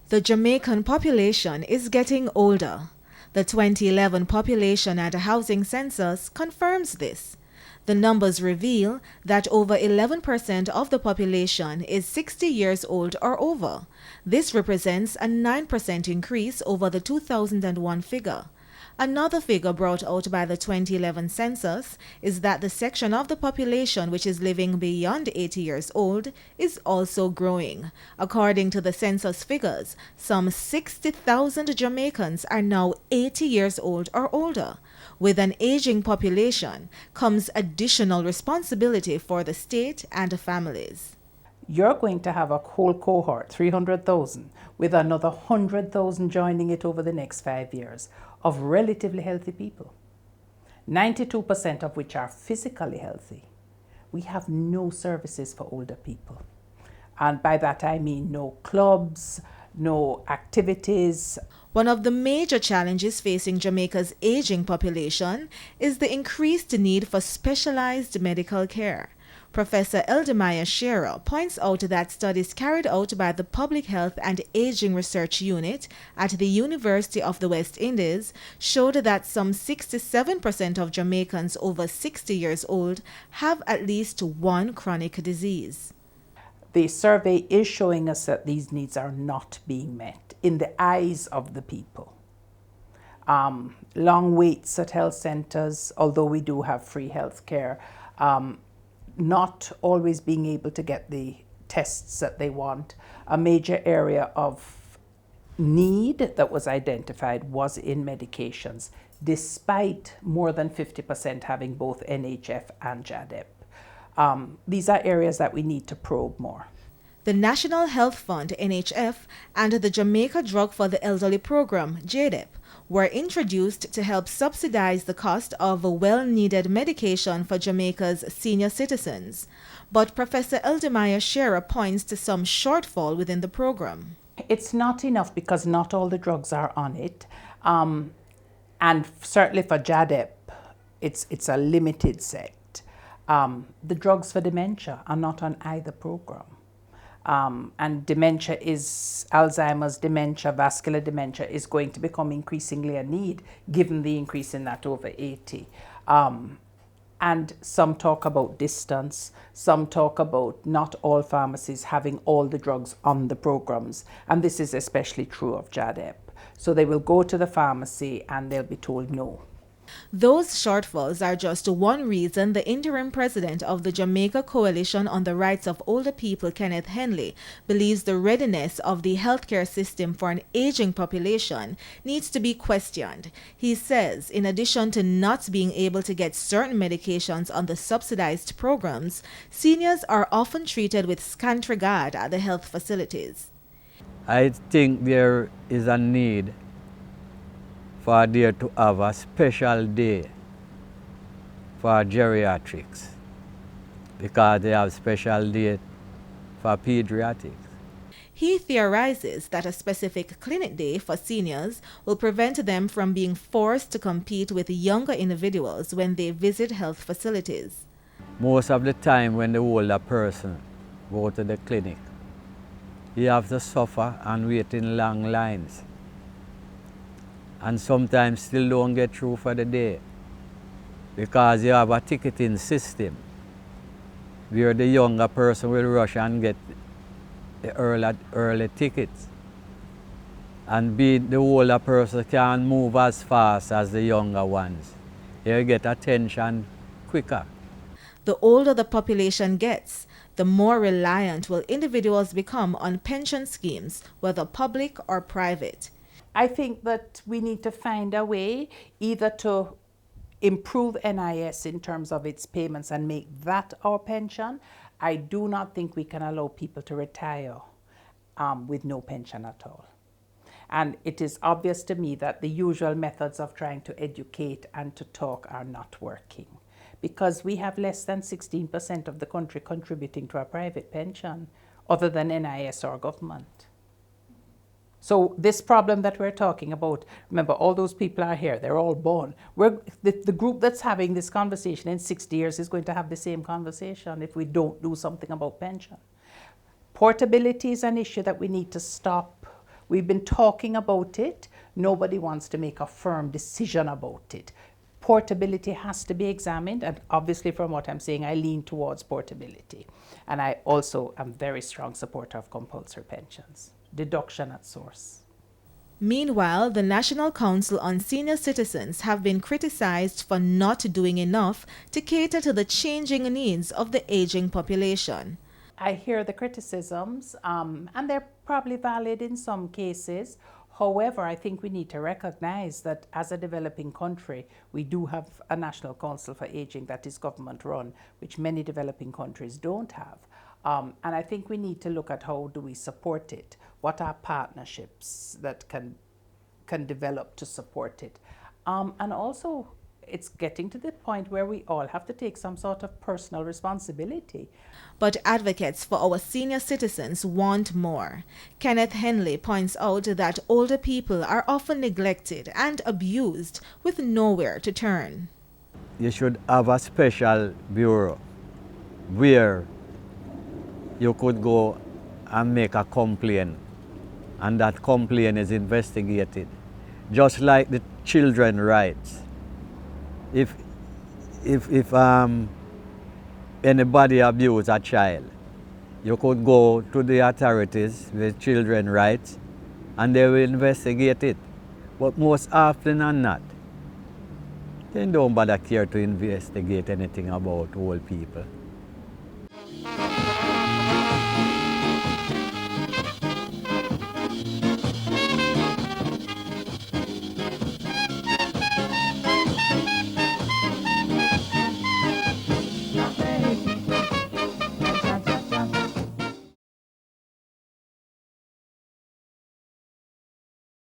The Jamaican population is getting older. The 2011 Population and Housing Census confirms this. The numbers reveal that over 11% of the population is 60 years old or over. This represents a 9% increase over the 2001 figure. Another figure brought out by the 2011 census is that the section of the population which is living beyond 80 years old is also growing. According to the census figures, some 60,000 Jamaicans are now 80 years old or older. With an aging population comes additional responsibility for the state and families. You're going to have a whole cohort, 300,000, with another 100,000 joining it over the next 5 years, of relatively healthy people, 92% of which are physically healthy. We have no services for older people. And by that I mean no clubs, no activities. One of the major challenges facing Jamaica's aging population is the increased need for specialized medical care. Professor Eldemaya Shearer points out that studies carried out by the Public Health and Aging Research Unit at the University of the West Indies showed that some 67% of Jamaicans over 60 years old have at least one chronic disease. The survey is showing us that these needs are not being met in the eyes of the people. Long waits at health centers, although we do have free health care, not always being able to get the tests that they want. A major area of need that was identified was in medications, despite more than 50% having both NHF and JADEP. These are areas that we need to probe more. The National Health Fund, NHF, and the Jamaica Drug for the Elderly Program, JADEP, were introduced to help subsidize the cost of well-needed medication for Jamaica's senior citizens. But Professor Eldemaya Shearer points to some shortfall within the program. It's not enough because not all the drugs are on it. And certainly for JADEP, it's a limited set. The drugs for dementia are not on either program. And dementia is, Alzheimer's dementia, vascular dementia is going to become increasingly a need given the increase in that over 80. And some talk about distance, some talk about not all pharmacies having all the drugs on the programs. And this is especially true of JADEP. So they will go to the pharmacy and they'll be told no. Those shortfalls are just one reason the interim president of the Jamaica Coalition on the Rights of Older People, Kenneth Henley, believes the readiness of the healthcare system for an aging population needs to be questioned. He says, in addition to not being able to get certain medications on the subsidized programs, seniors are often treated with scant regard at the health facilities. I think there is a need for there to have a special day for geriatrics because they have special day for pediatrics. He theorizes that a specific clinic day for seniors will prevent them from being forced to compete with younger individuals when they visit health facilities. Most of the time when the older person go to the clinic, he have to suffer and wait in long lines. And sometimes still don't get through for the day because you have a ticketing system where the younger person will rush and get the early tickets, and the older person can't move as fast as the younger ones. You get attention quicker. The older the population gets, the more reliant will individuals become on pension schemes, whether public or private. I think that we need to find a way either to improve NIS in terms of its payments and make that our pension. I do not think we can allow people to retire with no pension at all. And it is obvious to me that the usual methods of trying to educate and to talk are not working because we have less than 16% of the country contributing to a private pension other than NIS or government. So this problem that we're talking about, remember, all those people are here. They're all born. The group that's having this conversation in 60 years is going to have the same conversation if we don't do something about pension. Portability is an issue that we need to stop We've been talking about it. Nobody wants to make a firm decision about it. Portability has to be examined, and obviously from what I'm saying, I lean towards portability. And I also am very strong supporter of compulsory pensions. Deduction at source. Meanwhile, the National Council on Senior Citizens have been criticized for not doing enough to cater to the changing needs of the aging population. I hear the criticisms, and they're probably valid in some cases. However, I think we need to recognize that as a developing country, we do have a National Council for Aging that is government run, which many developing countries don't have. And I think we need to look at how do we support it? What are partnerships that can develop to support it? And also, it's getting to the point where we all have to take some sort of personal responsibility. But advocates for our senior citizens want more. Kenneth Henley points out that older people are often neglected and abused with nowhere to turn. You should have a special bureau where you could go and make a complaint, and that complaint is investigated. Just like the children's rights. If anybody abuse a child, you could go to the authorities with children's rights and they will investigate it. But most often than not, they don't bother care to investigate anything about old people.